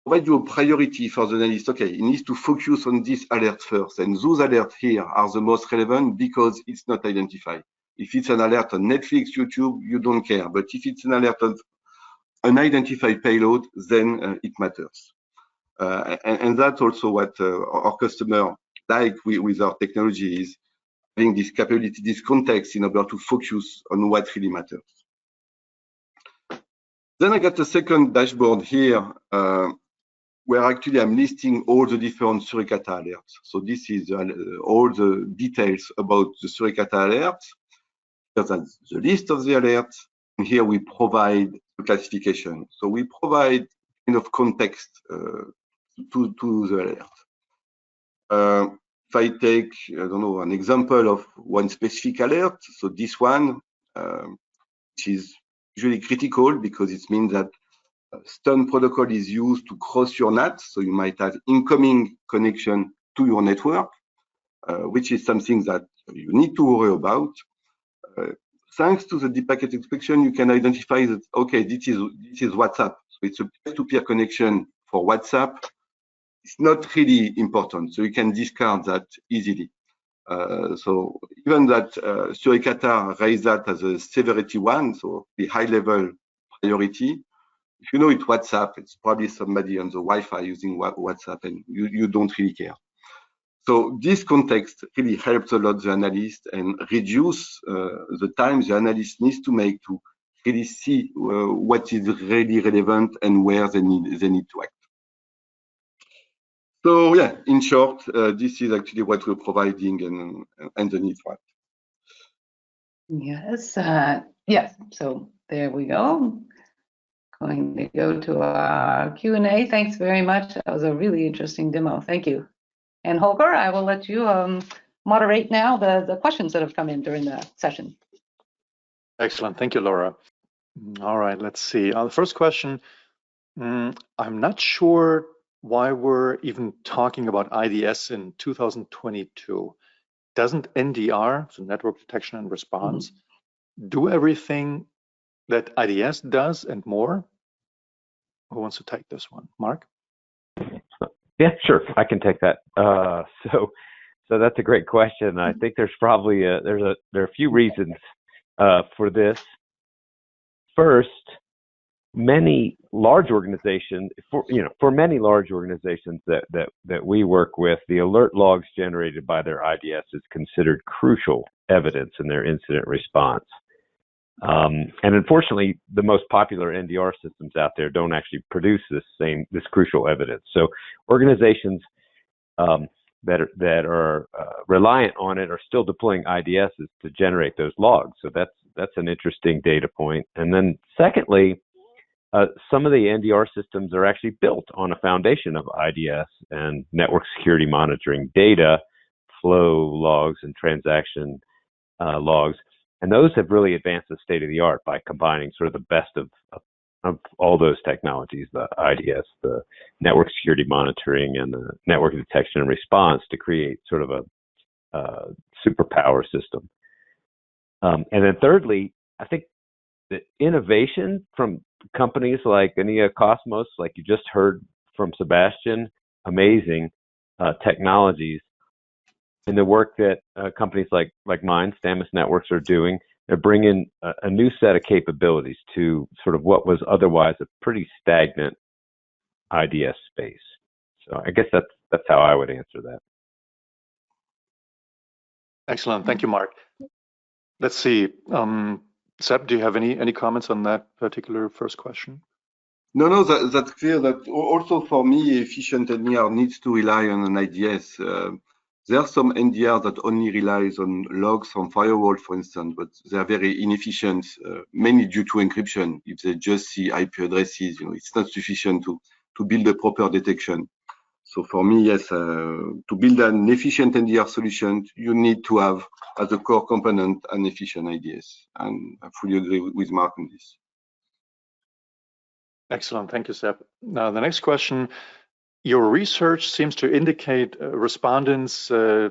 provide you a priority for the analyst. Okay, it needs to focus on this alert first, and those alerts here are the most relevant because it's not identified. If it's an alert on Netflix, YouTube, you don't care. But if it's an alert of an identified payload, then it matters. And that's also what our customer like with our technology is having this capability, this context in order to focus on what really matters. Then I got a second dashboard here where actually I'm listing all the different Suricata alerts. So this is all the details about the Suricata alerts. That's the list of the alerts. And here we provide the classification. So we provide kind of context to the alert. If I take, I don't know, an example of one specific alert, so this one, which is usually critical because it means that stun protocol is used to cross your NAT. So you might have incoming connection to your network, which is something that you need to worry about. Thanks to the deep packet inspection, you can identify that, okay, this is WhatsApp. So it's a peer-to-peer connection for WhatsApp. It's not really important. So you can discard that easily. So even that Suricata raised that as a severity 1, so the high level priority. If you know it's WhatsApp, it's probably somebody on the Wi-Fi using WhatsApp and you don't really care. So this context really helps a lot the analyst and reduce the time the analyst needs to make to really see what is really relevant and where they need to act. So yeah, in short, this is actually what we're providing and the need for it. Yes, yes. So there we go. Going to go to our Q&A. Thanks very much. That was a really interesting demo. Thank you. And Holger, I will let you moderate now the questions that have come in during the session. Excellent. Thank you, Laura. All right, let's see. The first question, I'm not sure why we're even talking about IDS in 2022. Doesn't NDR, so network detection and response, do everything that IDS does and more? Who wants to take this one? Mark? Yeah, sure. I can take that. So that's a great question. I think there's probably there are a few reasons for this. First, many large organizations, for many large organizations that we work with, the alert logs generated by their IDS is considered crucial evidence in their incident response. And unfortunately, the most popular NDR systems out there don't actually produce this crucial evidence. So organizations that are reliant on it are still deploying IDSs to generate those logs. So that's an interesting data point. And then secondly, some of the NDR systems are actually built on a foundation of IDS and network security monitoring data, flow logs, and transaction logs. And those have really advanced the state of the art by combining sort of the best of all those technologies, the IDS, the network security monitoring, and the network detection and response to create sort of a superpower system. And then thirdly, I think the innovation from companies like Enea, Cosmos, like you just heard from Sebastian, amazing technologies. In the work that companies like mine, Stamus Networks, are doing, they're bringing a new set of capabilities to sort of what was otherwise a pretty stagnant IDS space. So I guess that's how I would answer that. Excellent. Thank you, Mark. Let's see. Seb, do you have any comments on that particular first question? No, that's clear. That also for me, efficient NDR needs to rely on an IDS. There are some NDR that only relies on logs from firewall, for instance, but they are very inefficient, mainly due to encryption. If they just see IP addresses, it's not sufficient to build a proper detection. So for me, yes, to build an efficient NDR solution, you need to have as a core component an efficient IDS. And I fully agree with Mark on this. Excellent. Thank you, Seb. Now, the next question, Your research seems to indicate respondents, looking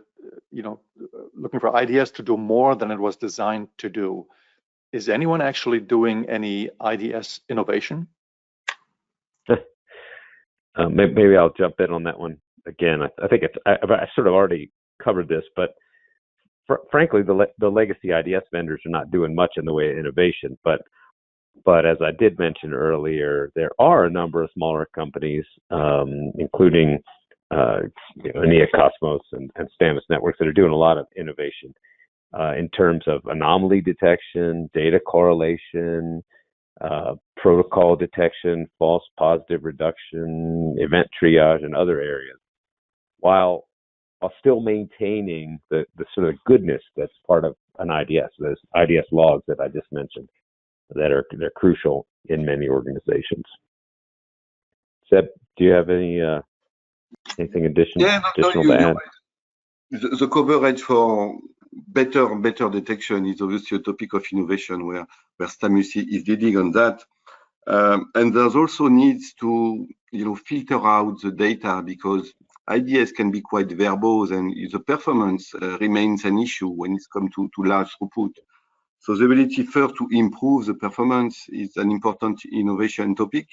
for IDS to do more than it was designed to do. Is anyone actually doing any IDS innovation? Maybe I'll jump in on that one again. I think I sort of already covered this, but frankly, the legacy IDS vendors are not doing much in the way of innovation. But as I did mention earlier, there are a number of smaller companies, including Enea, Cosmos, and Stamus Networks, that are doing a lot of innovation in terms of anomaly detection, data correlation, protocol detection, false positive reduction, event triage, and other areas, while still maintaining the sort of goodness that's part of an IDS, those IDS logs that I just mentioned, they're crucial in many organizations. Seb, do you have anything additional to add? The coverage for better detection is obviously a topic of innovation where Stamus is leading on that. And there's also needs to filter out the data, because IDS can be quite verbose, and the performance remains an issue when it's come to large throughput. So the ability first to improve the performance is an important innovation topic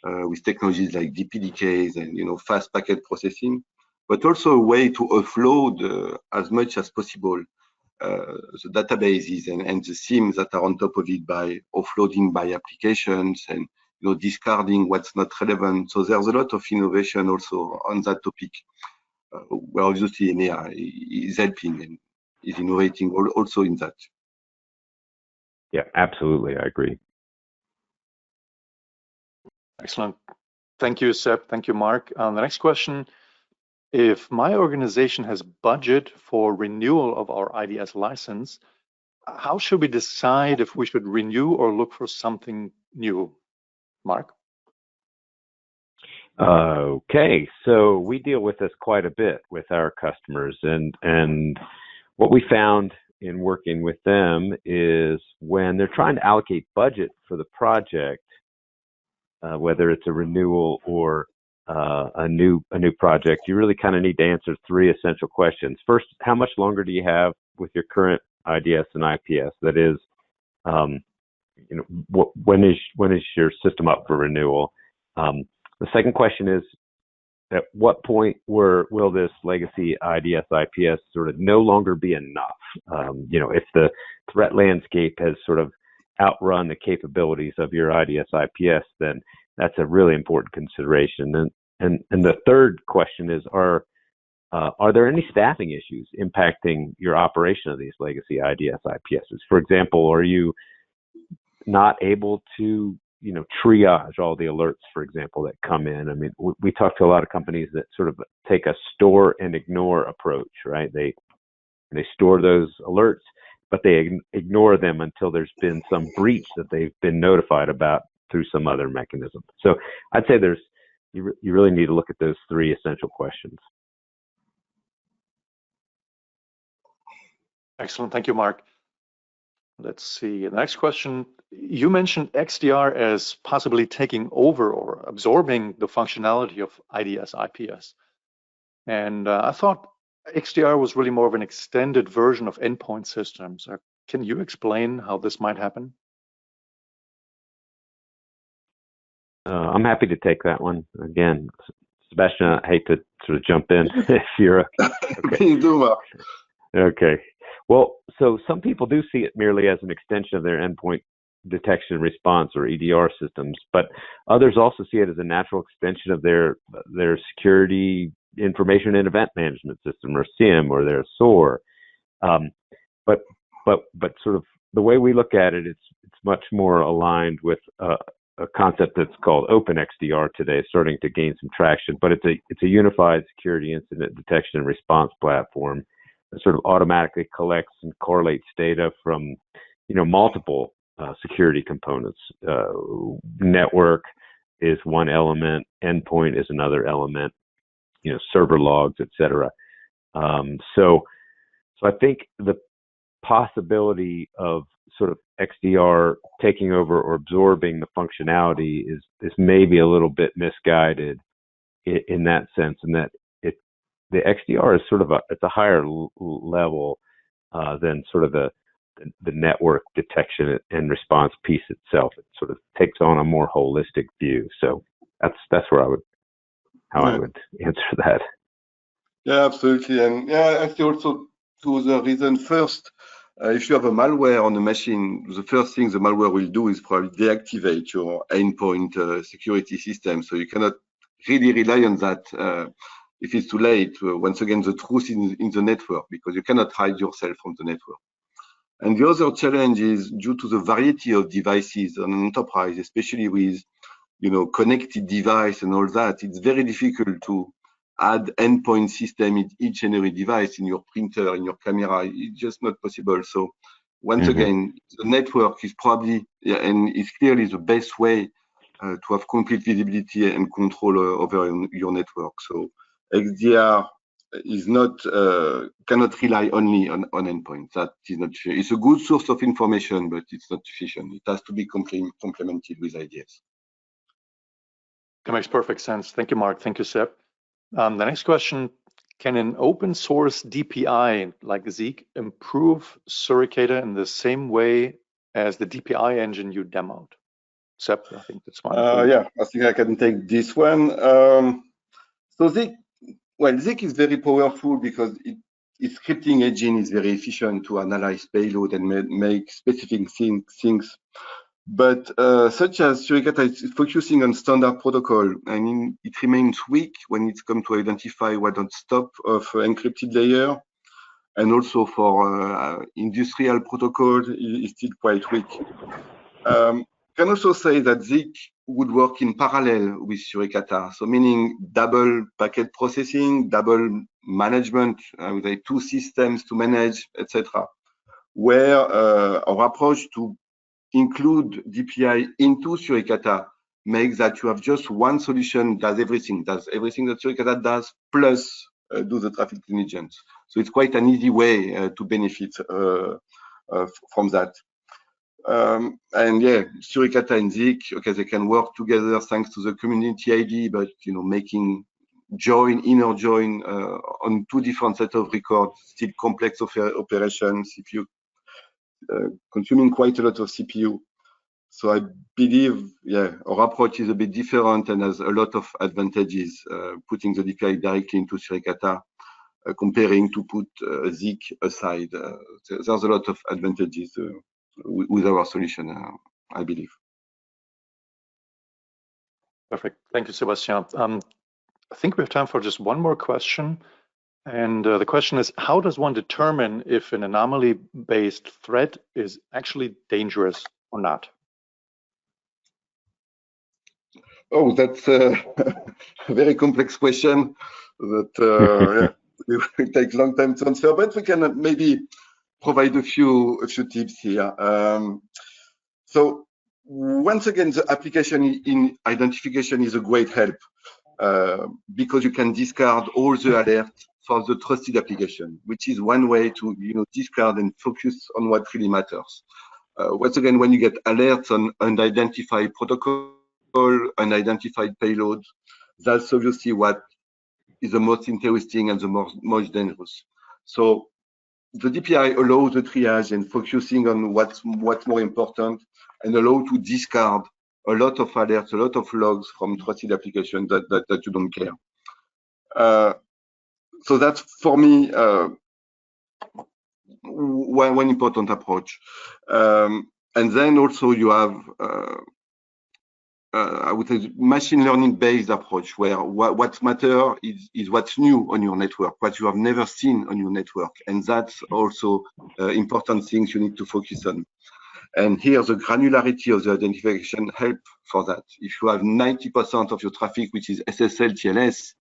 with technologies like DPDKs and fast packet processing, but also a way to offload as much as possible the databases and the SIEMs that are on top of it by offloading by applications and discarding what's not relevant. So there's a lot of innovation also on that topic. Where obviously Enea is helping and is innovating also in that. Yeah, absolutely, I agree. Excellent. Thank you, Seb. Thank you, Mark. The next question: if my organization has budget for renewal of our IDS license, how should we decide if we should renew or look for something new? Mark? Okay, so we deal with this quite a bit with our customers, and what we found in working with them is when they're trying to allocate budget for the project, whether it's a renewal or a new project, you really kind of need to answer three essential questions. First, how much longer do you have with your current IDS and IPS? That is, when is your system up for renewal? The second question is, at what point will this legacy IDS IPS sort of no longer be enough? If the threat landscape has sort of outrun the capabilities of your IDS IPS, then that's a really important consideration. And the third question is, are there any staffing issues impacting your operation of these legacy IDS IPSs? For example, are you not able to triage all the alerts, for example, that come in? I mean, we talk to a lot of companies that sort of take a store and ignore approach, right? They store those alerts, but they ignore them until there's been some breach that they've been notified about through some other mechanism. So I'd say you really need to look at those three essential questions. Excellent. Thank you, Mark. Let's see. The next question: you mentioned XDR as possibly taking over or absorbing the functionality of IDS IPS. And I thought XDR was really more of an extended version of endpoint systems. Can you explain how this might happen? I'm happy to take that one. Again, Sebastian, I hate to sort of jump in if you're okay. Please do, Mark. Okay. Well, so some people do see it merely as an extension of their endpoint detection and response, or EDR systems, but others also see it as a natural extension of their security information and event management system, or SIEM, or their SOAR. But sort of the way we look at it, it's much more aligned with a concept that's called Open XDR today, starting to gain some traction. But it's a unified security incident detection and response platform that sort of automatically collects and correlates data from multiple security components. Network is one element, endpoint is another element, server logs, etc. So I think the possibility of sort of XDR taking over or absorbing the functionality is maybe a little bit misguided. in that sense, and that the XDR is sort of it's a higher level than sort of the network detection and response piece itself. It sort of takes on a more holistic view. So that's where I would answer that. Yeah, absolutely. And yeah, I see also to the reason first, if you have a malware on a machine, the first thing the malware will do is probably deactivate your endpoint security system. So you cannot really rely on that if it's too late. Once again, the truth in the network, because you cannot hide yourself from the network. And the other challenge is due to the variety of devices on an enterprise, especially with connected device and all that. It's very difficult to add endpoint system in each and every device, in your printer, in your camera. It's just not possible. So once again, the network is probably, and it's clearly the best way to have complete visibility and control over your network. So XDR is not cannot rely only on endpoints. That is not true. It's a good source of information, but it's not sufficient. It has to be complemented with IDS. That makes perfect sense. Thank you, Mark. Thank you, Seb. The next question: can an open source DPI like Zeek improve Suricata in the same way as the DPI engine you demoed? Seb, I think that's fine. Yeah, I think I can take this one. So Zeek is very powerful because its scripting engine is very efficient to analyze payload and make specific things. But such as Suricata is focusing on standard protocol, and it remains weak when it comes to identify what on top of encrypted layer, and also for industrial protocol is still quite weak. Can also say that Zeek would work in parallel with Suricata, so meaning double packet processing, double management, with two systems to manage, etc. Where our approach to include DPI into Suricata makes that you have just one solution does everything that Suricata does, plus do the traffic intelligence. So it's quite an easy way to benefit from that. And yeah, Suricata and Zeek, okay, they can work together thanks to the community ID, but making inner join on two different sets of records, still complex operations, CPU consuming quite a lot of CPU. So I believe, yeah, our approach is a bit different and has a lot of advantages, putting the DPI directly into Suricata, comparing to put Zeek aside. There's a lot of advantages with our solution, I believe. Perfect. Thank you, Sebastian. I think we have time for just one more question. And the question is, how does one determine if an anomaly-based threat is actually dangerous or not? Oh, that's a very complex question that yeah, it takes a long time to answer, but we can maybe provide a few tips here. So once again, the application in identification is a great help because you can discard all the alerts for the trusted application, which is one way to discard and focus on what really matters. Once again, when you get alerts on unidentified protocol, unidentified payload, that's obviously what is the most interesting and the most dangerous. So the DPI allows the triage and focusing on what's more important, and allow to discard a lot of alerts, a lot of logs from trusted applications that you don't care. So that's for me one important approach. And then also you have I would say machine learning based approach, where what matters is what's new on your network, what you have never seen on your network, and that's also important things you need to focus on. And here the granularity of the identification help for that. If you have 90% of your traffic which is SSL TLS,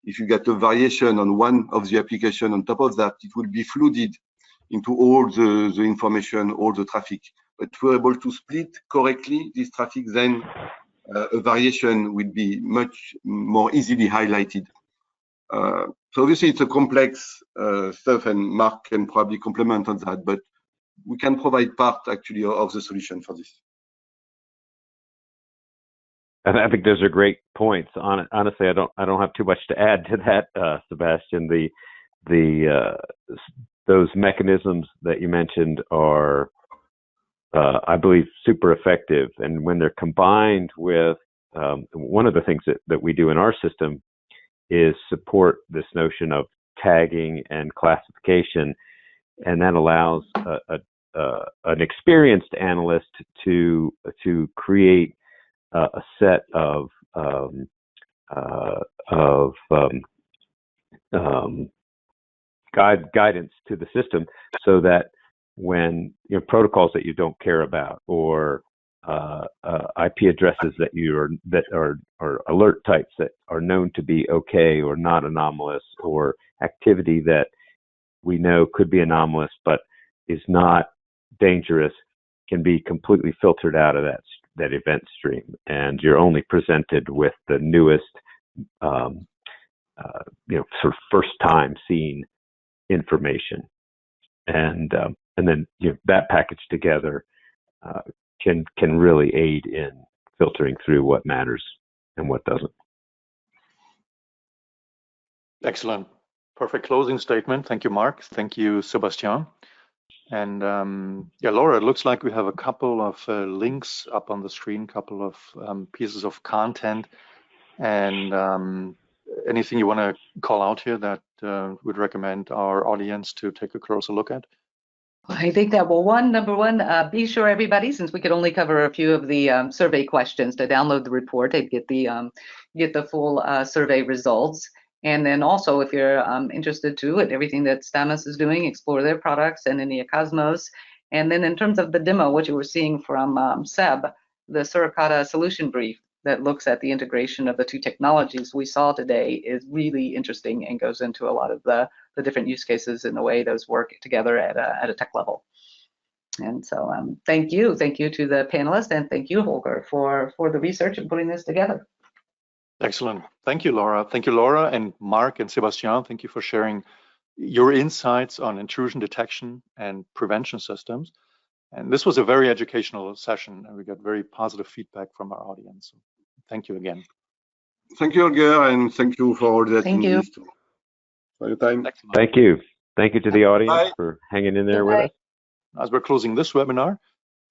if you get a variation on one of the application on top of that, it will be flooded into all the information, all the traffic. But if we're able to split correctly this traffic, then a variation will be much more easily highlighted. So obviously it's a complex stuff, and Mark can probably complement on that, but we can provide part actually of the solution for this. I think those are great points. Honestly, I don't have too much to add to that, Sebastian. Those mechanisms that you mentioned are, I believe, super effective. And when they're combined with one of the things that we do in our system is support this notion of tagging and classification, and that allows an experienced analyst to create a set of guidance to the system, so that when protocols that you don't care about, or IP addresses that are alert types that are known to be okay or not anomalous, or activity that we know could be anomalous but is not dangerous, can be completely filtered out of that event stream, and you're only presented with the newest, sort of first time seen information, and then that package together can really aid in filtering through what matters and what doesn't. Excellent. Perfect closing statement. Thank you, Mark. Thank you, Sebastian. And yeah, Laura, it looks like we have a couple of links up on the screen, couple of pieces of content. And anything you want to call out here that would recommend our audience to take a closer look at? I think that, well, number one, be sure everybody, since we could only cover a few of the survey questions, to download the report and get the full survey results. And then also, if you're interested too in everything that Stamus is doing, explore their products and Enea Cosmos. And then in terms of the demo, what you were seeing from Seb, the Suricata solution brief that looks at the integration of the two technologies we saw today is really interesting and goes into a lot of the different use cases and the way those work together at a tech level. And so thank you to the panelists, and thank you, Holger, for the research and putting this together. Excellent. Thank you, Laura. Thank you, Laura, and Mark and Sebastian. Thank you for sharing your insights on intrusion detection and prevention systems. And this was a very educational session, and we got very positive feedback from our audience. So thank you again. Thank you, Holger, and thank you for all the attendees for your time. Excellent. Thank you. Thank you to the audience for hanging in there with us. As we're closing this webinar,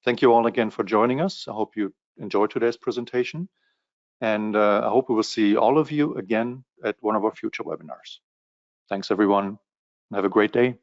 thank you all again for joining us. I hope you enjoyed today's presentation. And I hope we will see all of you again at one of our future webinars. Thanks, everyone. Have a great day.